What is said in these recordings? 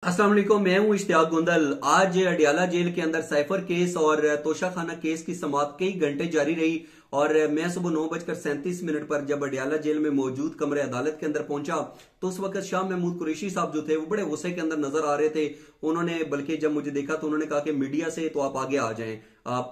अस्सलाम वालेकुम, मैं हूं इश्तियाक गुंदल। आज अडियाला जेल के अंदर साइफर केस और तोशा खाना केस की समाअत कई घंटे जारी रही और मैं सुबह 9:37 पर जब अडियाला जेल में मौजूद कमरे अदालत के अंदर पहुंचा तो उस वक्त शाह महमूद कुरैशी साहब जो थे वो बड़े गुस्से के अंदर नजर आ रहे थे। उन्होंने बल्कि जब मुझे देखा तो उन्होंने कहा कि मीडिया से तो आप आगे आ जाएं।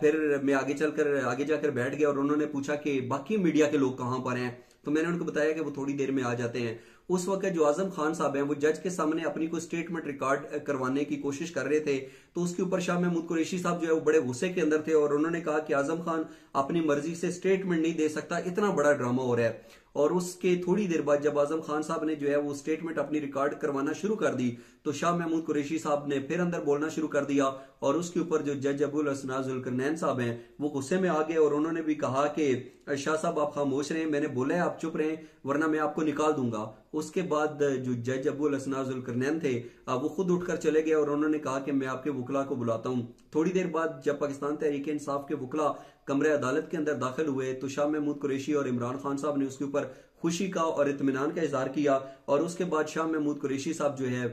फिर मैं आगे जाकर बैठ गया और उन्होंने पूछा कि बाकी मीडिया के लोग कहां पर हैं। तो मैंने उनको बताया कि वो थोड़ी देर में आ जाते हैं। उस वक्त जो आजम खान साहब हैं वो जज के सामने अपनी कोई स्टेटमेंट रिकॉर्ड करवाने की कोशिश कर रहे थे, तो उसके ऊपर शाह महमूद कुरैशी साहब जो है वो बड़े गुस्से के अंदर थे और उन्होंने कहा कि आजम खान अपनी मर्जी से स्टेटमेंट नहीं दे सकता, इतना बड़ा ड्रामा हो रहा है। और उसके थोड़ी देर बाद जब आजम खान साहब ने जो है वो स्टेटमेंट अपनी रिकॉर्ड करवाना शुरू कर दी तो शाह महमूद कुरैशी साहब ने फिर अंदर बोलना शुरू कर दिया और उसके ऊपर जो जज अबुल हसन जुल्करनैन साहब हैं वो गुस्से में आ गए और उन्होंने भी कहा कि शाह साहब आप खामोश रहें, मैंने बोला है आप चुप रहें वरना मैं आपको निकाल दूंगा। उसके बाद जो जज अबुल हसन जुल्करनैन थे वो खुद उठकर चले गए और उन्होंने कहा कि मैं आपके वकला को बुलाता हूं। थोड़ी देर बाद जब पाकिस्तान तहरीक इंसाफ के वकला कमरे अदालत के अंदर दाखिल हुए तो शाह महमूद कुरैशी और इमरान खान साहब ने उसके ऊपर खुशी का और इत्मीनान का इजहार किया और उसके बाद शाह महमूद कुरैशी साहब जो है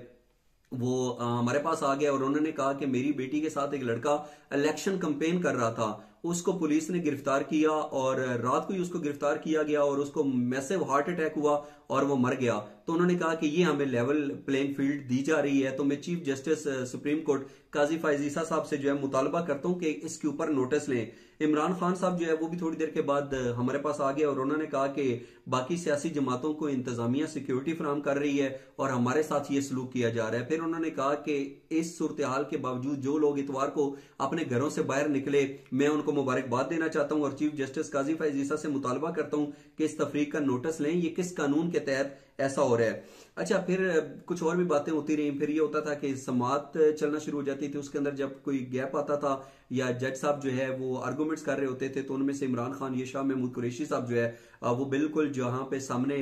वो हमारे पास आ गया और उन्होंने कहा कि मेरी बेटी के साथ एक लड़का इलेक्शन कंपेन कर रहा था, उसको पुलिस ने गिरफ्तार किया और रात को ही उसको गिरफ्तार किया गया और उसको मैसिव हार्ट अटैक हुआ और वो मर गया। तो उन्होंने कहा कि ये हमें लेवल प्लेइंग फील्ड दी जा रही है, तो मैं चीफ जस्टिस सुप्रीम कोर्ट काजी फैज ईसा साहब से जो है मुतालबा करता हूं कि इसके ऊपर नोटिस लें। इमरान खान साहब जो है वो भी थोड़ी देर के बाद हमारे पास आ गए और उन्होंने कहा कि बाकी सियासी जमातों को इंतजामिया सिक्योरिटी फराम कर रही है और हमारे साथ ये सलूक किया जा रहा है। फिर उन्होंने कहा कि इस सूरत हाल के बावजूद जो लोग इतवार को अपने घरों से बाहर निकले मैं उनको मुबारकबाद देना चाहता हूं और चीफ जस्टिस काजी फैज ईसा से मुतालबा करता हूं कि इस तफरीक का नोटिस लें, ये किस कानून के तहत ऐसा हो रहा है। अच्छा, फिर कुछ और भी बातें होती रही। फिर ये होता था कि समाअत चलना शुरू हो जाती थी, उसके अंदर जब कोई गैप आता था या जज साहब जो है वो आर्गूमेंट्स कर रहे होते थे तो उनमें से इमरान खान ये शाह महमूद कुरैशी साहब जो है वो बिल्कुल जहां पे सामने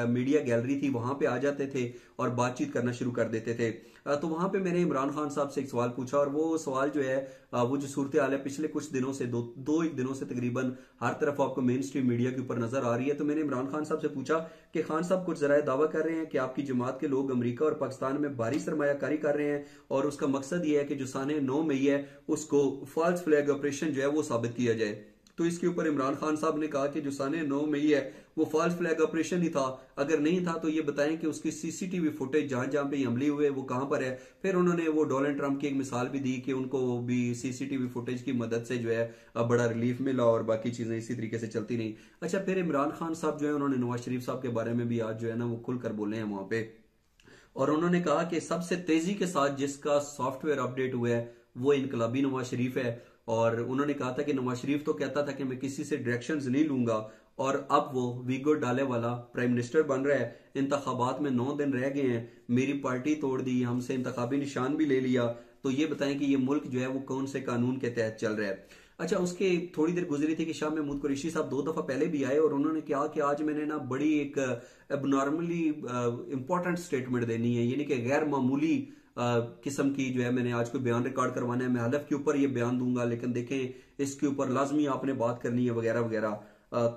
मीडिया गैलरी थी वहां पे आ जाते थे और बातचीत करना शुरू कर देते थे। तो वहां पे मैंने इमरान खान साहब से एक सवाल पूछा और वो सवाल जो है वो जो सूरत हाल है पिछले कुछ दिनों से दो एक दिनों से तकरीबन हर तरफ आपको मेन स्ट्रीम मीडिया के ऊपर नजर आ रही है। तो मैंने इमरान खान साहब से पूछा कि खान साहब कुछ जराए दावा कर रहे हैं कि आपकी जमात के लोग अमेरिका और पाकिस्तान में भारी सरमायाकारी कर रहे हैं और उसका मकसद ये है कि जो साने 9 मई है उसको फॉल्स फ्लैग ऑपरेशन जो है वो साबित किया जाए। तो इसके ऊपर इमरान खान साहब ने कहा कि जो साने 9 मई है वो फॉल्स फ्लैग ऑपरेशन ही था, अगर नहीं था तो ये बताएं कि उसकी सीसीटीवी फुटेज जहां जहां पे हमले हुए वो कहां पर है। फिर उन्होंने वो डोनाल्ड ट्रंप की एक मिसाल भी दी कि उनको भी सीसीटीवी फुटेज की मदद से जो है बड़ा रिलीफ मिला और बाकी चीजें इसी तरीके से चलती रही। अच्छा, फिर इमरान खान साहब जो है उन्होंने नवाज शरीफ साहब के बारे में भी आज जो है ना वो खुलकर बोले हैं वहां पे और उन्होंने कहा कि सबसे तेजी के साथ जिसका सॉफ्टवेयर अपडेट हुआ है वो इनकलाबी नवाज शरीफ है। और उन्होंने कहा था कि नवाज शरीफ तो कहता था कि मैं किसी से डायरेक्शंस नहीं लूंगा और अब वो वीगो डाले वाला प्राइम मिनिस्टर बन रहा है। इंतखाबात में 9 दिन रह गए हैं, मेरी पार्टी तोड़ दी, हमसे इंतखाबी निशान भी ले लिया, तो ये बताएं कि ये मुल्क जो है वो कौन से कानून के तहत चल रहा है। अच्छा, उसके थोड़ी देर गुजरी थी कि शाह महमूद कुरैशी साहब 2 दफा पहले भी आए और उन्होंने कहा कि आज मैंने ना बड़ी एक एबनॉर्मली इंपॉर्टेंट स्टेटमेंट देनी है, यानी कि गैर मामूली किस्म की जो है मैंने आज कोई बयान रिकॉर्ड करवाना है, मैं हलफ के ऊपर ये बयान दूंगा लेकिन देखें इसके ऊपर लाजमी आपने बात करनी है वगैरह वगैरह।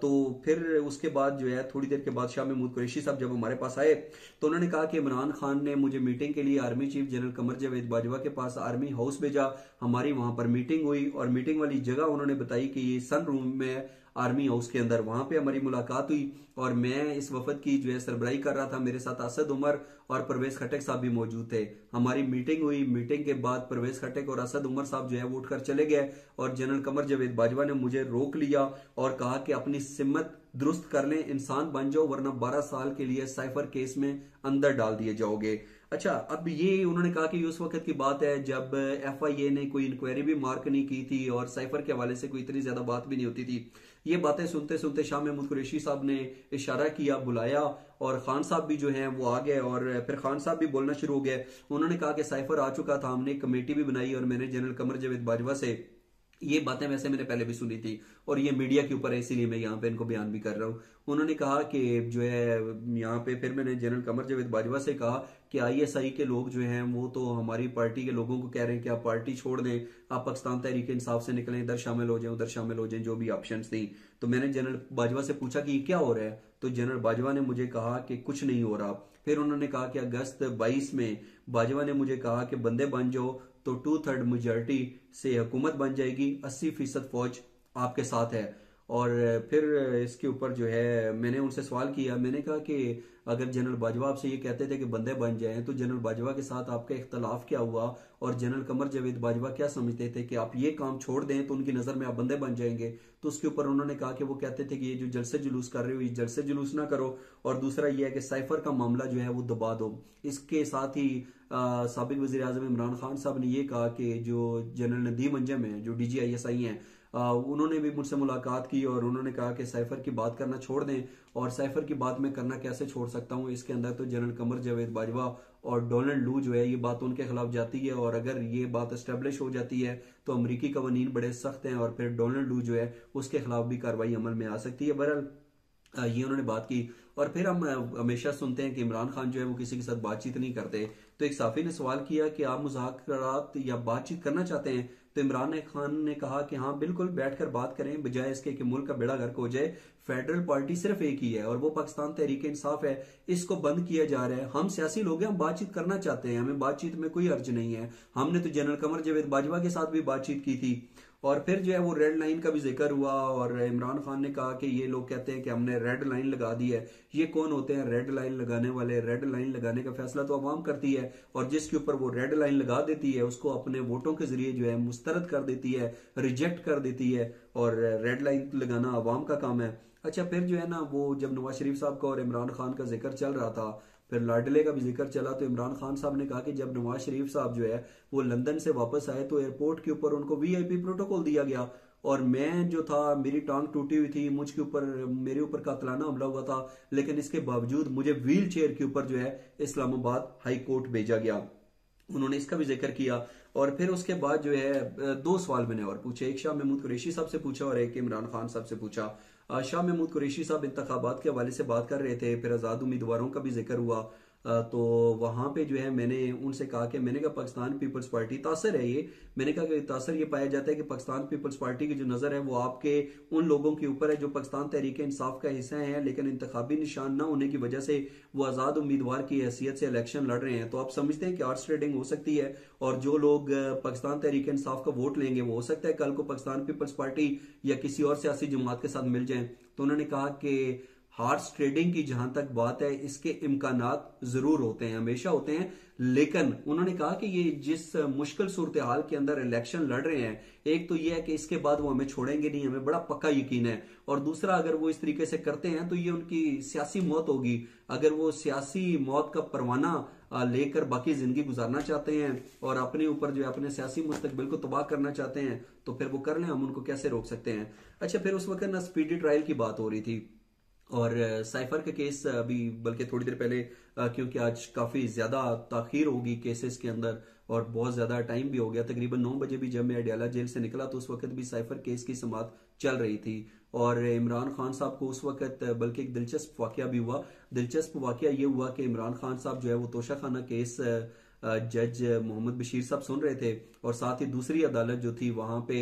तो फिर उसके बाद जो है थोड़ी देर के बाद शाह महमूद कुरैशी साहब जब हमारे पास आए तो उन्होंने कहा कि इमरान खान ने मुझे मीटिंग के लिए army chief general Qamar Javed Bajwa के पास आर्मी हाउस भेजा, हमारी वहां पर मीटिंग हुई और मीटिंग वाली जगह उन्होंने बताई कि ये सन रूम में आर्मी हाउस के अंदर, वहां पे हमारी मुलाकात हुई और मैं इस वफद की जो है सरबराही कर रहा था, मेरे साथ असद उमर और परवेज खटक साहब भी मौजूद थे। हमारी मीटिंग हुई, मीटिंग के बाद परवेज खटक और असद उमर साहब जो है वो उठकर चले गए और जनरल कमर जावेद बाजवा ने मुझे रोक लिया और कहा कि अपनी सिमत दुरुस्त कर लें, इंसान बन जाओ वरना 12 साल के लिए साइफर केस में अंदर डाल दिए जाओगे। अच्छा, अब ये उन्होंने कहा कि उस वक्त की बात है जब एफआईए ने कोई इंक्वायरी भी मार्क नहीं की थी और साइफर के हवाले से कोई इतनी ज्यादा बात भी नहीं होती थी। ये बातें सुनते सुनते शाह महमूद कुरैशी साहब ने इशारा किया, बुलाया और खान साहब भी जो हैं वो आ गए और फिर खान साहब भी बोलना शुरू हो गए। उन्होंने कहा कि साइफर आ चुका था, हमने एक कमेटी भी बनाई और मैंने जनरल कमर जावेद बाजवा से ये बातें वैसे मैंने पहले भी सुनी थी और ये मीडिया के ऊपर है इसीलिए मैं यहाँ पे इनको बयान भी कर रहा हूँ। उन्होंने कहा कि जो है यहाँ पे फिर मैंने जनरल कमर जावेद बाजवा से कहा कि आईएसआई के लोग जो हैं वो तो हमारी पार्टी के लोगों को कह रहे हैं कि आप पार्टी छोड़ दें, आप पाकिस्तान तहरीक इंसाफ से निकलें, इधर शामिल हो जाएं उधर शामिल हो जाएं, जो भी ऑप्शंस थी। तो मैंने जनरल बाजवा से पूछा कि ये क्या हो रहा है, तो जनरल बाजवा ने मुझे कहा कि कुछ नहीं हो रहा। फिर उन्होंने कहा कि अगस्त 22 में बाजवा ने मुझे कहा कि बंदे बन जाओ तो 2/3 मेजॉरिटी से हुकूमत बन जाएगी, 80% फौज आपके साथ है। और फिर इसके ऊपर जो है मैंने उनसे सवाल किया, मैंने कहा कि अगर जनरल बाजवा आपसे ये कहते थे कि बंदे बन जाएं तो जनरल बाजवा के साथ आपका इख्तलाफ क्या हुआ, और जनरल कमर जावेद बाजवा क्या समझते थे कि आप ये काम छोड़ दें तो उनकी नजर में आप बंदे बन जाएंगे। तो उसके ऊपर उन्होंने कहा कि वो कहते थे कि ये जो जलसे जुलूस कर रहे हो ये जलसे जुलूस ना करो, और दूसरा ये है कि साइफर का मामला जो है वो दबा दो। इसके साथ ही साबिक वजीर आजम इमरान खान साहब ने ये कहा कि जो जनरल नदीम अंजम है जो DGISI हैं, उन्होंने भी मुझसे मुलाकात की और उन्होंने कहा कि साइफर की बात करना छोड़ दें। और साइफर की बात मैं करना कैसे छोड़ सकता हूं, इसके अंदर तो जनरल कमर जावेद बाजवा और डोनाल्ड लू जो है ये बात उनके खिलाफ जाती है, और अगर ये बात एस्टेब्लिश हो जाती है तो अमरीकी कवानीन बड़े सख्त हैं और फिर डोनाल्ड लू जो है उसके खिलाफ भी कार्रवाई अमल में आ सकती है। बहरहाल ये उन्होंने बात की। और फिर हम हमेशा सुनते हैं कि इमरान खान जो है वो किसी के साथ बातचीत नहीं करते। तो एक साफी ने सवाल किया कि आप मुज़ाकरात या बातचीत करना चाहते हैं, तो इमरान खान ने कहा कि हाँ बिल्कुल बैठकर बात करें, बजाय इसके कि मुल्क का बेड़ा गर्क हो जाए। फेडरल पार्टी सिर्फ एक ही है और वो पाकिस्तान तहरीक इंसाफ है, इसको बंद किया जा रहा है। हम सियासी लोग हैं, हम बातचीत करना चाहते हैं, हमें बातचीत में कोई अर्ज नहीं है। हमने तो जनरल कमर जावेद बाजवा के साथ भी बातचीत की थी। और फिर जो है वो रेड लाइन का भी जिक्र हुआ और इमरान खान ने कहा कि ये लोग कहते हैं कि हमने रेड लाइन लगा दी है। ये कौन होते हैं रेड लाइन लगाने वाले? रेड लाइन लगाने का फैसला तो अवाम करती है, और जिसके ऊपर वो रेड लाइन लगा देती है उसको अपने वोटों के जरिए जो है मुस्तरद कर देती है, रिजेक्ट कर देती है, और रेड लाइन लगाना अवाम का काम है। अच्छा, फिर जो है ना वो जब नवाज शरीफ साहब का और इमरान खान का जिक्र चल रहा था, फिर लाडले का भी जिक्र चला, तो इमरान खान साहब ने कहा कि जब नवाज शरीफ साहब जो है वो लंदन से वापस आए तो एयरपोर्ट के ऊपर उनको VIP प्रोटोकॉल दिया गया, और मैं जो था मेरी टांग टूटी हुई थी, मुझके ऊपर मेरे ऊपर कातलाना हमला हुआ था, लेकिन इसके बावजूद मुझे व्हील चेयर के ऊपर जो है इस्लामाबाद हाई कोर्ट भेजा गया। उन्होंने इसका भी जिक्र किया। और फिर उसके बाद जो है 2 सवाल मैंने और पूछे, एक शाह महमूद कुरैशी साहब से पूछा और एक इमरान खान साहब से पूछा। शाह महमूद कुरैशी साहब इंतखाबात के हवाले से बात कर रहे थे, फिर आजाद उम्मीदवारों का भी जिक्र हुआ। तो वहां पे जो है मैंने उनसे कहा कि मैंने कहा पाकिस्तान पीपल्स पार्टी तासर है ये, मैंने कहा कि तासर ये पाया जाता है कि पाकिस्तान पीपल्स पार्टी की जो नजर है वो आपके उन लोगों के ऊपर है जो पाकिस्तान तहरीक इंसाफ का हिस्सा है, लेकिन इंतखाबी निशान न होने की वजह से वो आजाद उम्मीदवार की हैसियत से इलेक्शन लड़ रहे हैं। तो आप समझते हैं कि आर्ट्स ट्रेडिंग हो सकती है, और जो लोग पाकिस्तान तहरीक इंसाफ का वोट लेंगे वो हो सकता है कल को पाकिस्तान पीपल्स पार्टी या किसी और सियासी जमात के साथ मिल जाए। तो उन्होंने कहा कि हार्स ट्रेडिंग की जहां तक बात है इसके इम्कानात जरूर होते हैं, हमेशा होते हैं, लेकिन उन्होंने कहा कि ये जिस मुश्किल सूरत हाल के अंदर इलेक्शन लड़ रहे हैं, एक तो ये है कि इसके बाद वो हमें छोड़ेंगे नहीं, हमें बड़ा पक्का यकीन है, और दूसरा अगर वो इस तरीके से करते हैं तो ये उनकी सियासी मौत होगी। अगर वो सियासी मौत का परवाना लेकर बाकी जिंदगी गुजारना चाहते हैं और अपने ऊपर जो है अपने सियासी मुस्तकबिल को तबाह करना चाहते हैं तो फिर वो कर लें, हम उनको कैसे रोक सकते हैं। अच्छा, फिर उस वक्त ना स्पीडी ट्रायल की बात हो रही थी, और साइफर का केस अभी बल्कि थोड़ी देर पहले क्योंकि आज काफी ज्यादा ताखीर होगी केसेस के अंदर और बहुत ज्यादा टाइम भी हो गया, तकरीबन 9 बजे भी जब मैं अडयाला जेल से निकला तो उस वक्त भी साइफर केस की समाअत चल रही थी। और इमरान खान साहब को उस वक्त बल्कि एक दिलचस्प वाकया भी हुआ। दिलचस्प वाकया ये हुआ कि इमरान खान साहब जो है वो तोशाखाना केस जज मोहम्मद बशीर साहब सुन रहे थे, और साथ ही दूसरी अदालत जो थी वहां पे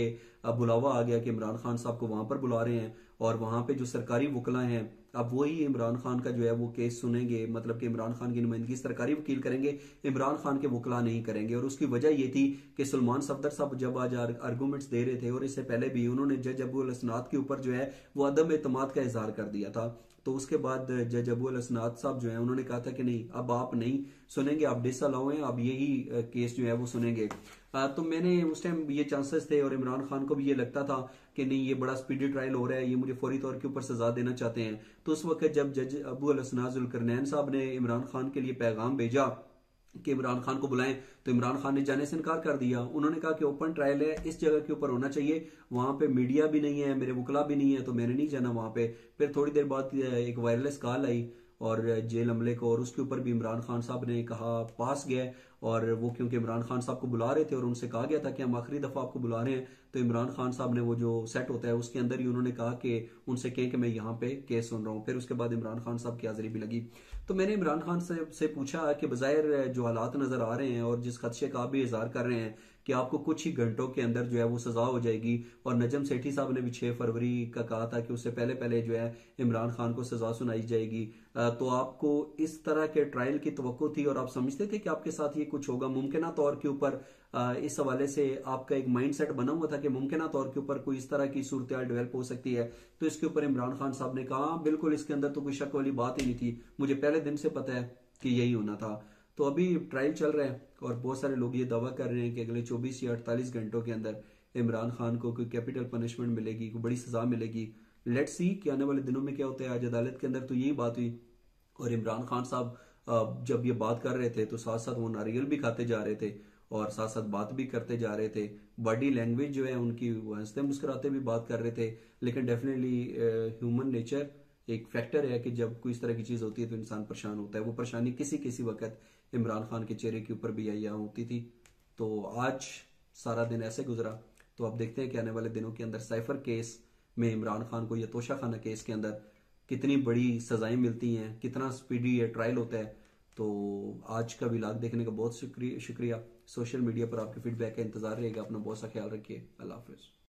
बुलावा आ गया कि इमरान खान साहब को वहां पर बुला रहे हैं, और वहां पे जो सरकारी वकला हैं अब वही इमरान खान का जो है वो केस सुनेंगे, मतलब कि इमरान खान की नुमाइंदगी सरकारी वकील करेंगे, इमरान खान के वकला नहीं करेंगे। और उसकी वजह ये थी कि सलमान सफदर साहब जब आज आर्गूमेंट्स दे रहे थे और इससे पहले भी उन्होंने जज अबू हसनात के ऊपर जो है वो अदम एतमाद का इजहार कर दिया था। तो उसके बाद जज अबू हसनात साहब जो है उन्होंने कहा था कि नहीं, अब आप नहीं सुनेंगे, आप डिसअलाउ हैं, अब यही केस जो है वो सुनेंगे। तो मैंने उस टाइम ये चांसेस थे और इमरान खान को भी ये लगता था कि नहीं ये बड़ा स्पीडी ट्रायल हो रहा है, ये मुझे फौरी तौर के ऊपर सजा देना चाहते हैं। तो उस वक्त जब जज अबू हसनात जुल्करनैन साहब ने इमरान खान के लिए पैगाम भेजा कि इमरान खान को बुलाएं, तो इमरान खान ने जाने से इनकार कर दिया। उन्होंने कहा कि ओपन ट्रायल है, इस जगह के ऊपर होना चाहिए, वहां पे मीडिया भी नहीं है, मेरे वकला भी नहीं है, तो मैंने नहीं जाना वहां पे। फिर थोड़ी देर बाद एक वायरलेस कॉल आई और जेल अमले को, और उसके ऊपर भी इमरान खान साहब ने कहा पास गया। और वो क्योंकि इमरान खान साहब को बुला रहे थे और उनसे कहा गया था कि हम आखिरी दफा आपको बुला रहे हैं, तो इमरान खान साहब ने वो जो सेट होता है उसके अंदर ही उन्होंने कहा कि उनसे कहें कि मैं यहाँ पे केस सुन रहा हूँ। फिर उसके बाद इमरान खान साहब की हाजिरी भी लगी। तो मैंने इमरान खान से पूछा कि बज़ाहिर जो हालात नजर आ रहे हैं और जिस खदशे का आप भी इजहार कर रहे हैं कि आपको कुछ ही घंटों के अंदर जो है वो सजा हो जाएगी, और नजम सेठी साहब ने भी 6 फरवरी का कहा था कि उससे पहले पहले जो है इमरान खान को सजा सुनाई जाएगी, तो आपको इस तरह के ट्रायल की तवक्को थी और आप समझते थे कि आपके साथ ये कुछ होगा? मुमकिन तौर के ऊपर इस हवाले से आपका एक माइंड सेट बना हुआ था कि मुमकिन तौर के ऊपर कोई इस तरह की सूरत डेवलप हो सकती है? तो इसके ऊपर इमरान खान साहब ने कहा बिल्कुल, इसके अंदर तो कोई शक वाली बात ही नहीं थी, मुझे पहले दिन से पता है कि यही होना था। तो अभी ट्रायल चल रहा है और बहुत सारे लोग ये दावा कर रहे हैं कि अगले 24 या 48 घंटों के अंदर इमरान खान को कोई कैपिटल पनिशमेंट मिलेगी, कोई बड़ी सजा मिलेगी। लेट्स सी कि आने वाले दिनों में क्या होता है। आज अदालत के अंदर तो यही बात हुई, और इमरान खान साहब जब ये बात कर रहे थे तो साथ साथ वो नारियल भी खाते जा रहे थे और साथ साथ बात भी करते जा रहे थे। बॉडी लैंग्वेज जो है उनकी, वो हंसते मुस्कुराते भी बात कर रहे थे। लेकिन डेफिनेटली ह्यूमन नेचर एक फैक्टर है कि जब कोई इस तरह की चीज होती है तो इंसान परेशान होता है। वो परेशानी किसी किसी वक्त इमरान खान के चेहरे के ऊपर भी यहाँ होती थी। तो आज सारा दिन ऐसे गुजरा। तो अब देखते हैं कि आने वाले दिनों के अंदर साइफर केस में इमरान खान को या तोशा खाना केस के अंदर कितनी बड़ी सजाएं मिलती हैं, कितना स्पीडी ये ट्रायल होता है। तो आज का व्लॉग देखने का बहुत शुक्रिया। सोशल मीडिया पर आपके फीडबैक का इंतजार रहेगा। अपना बहुत सा ख्याल रखिए। अल्लाह हाफिज।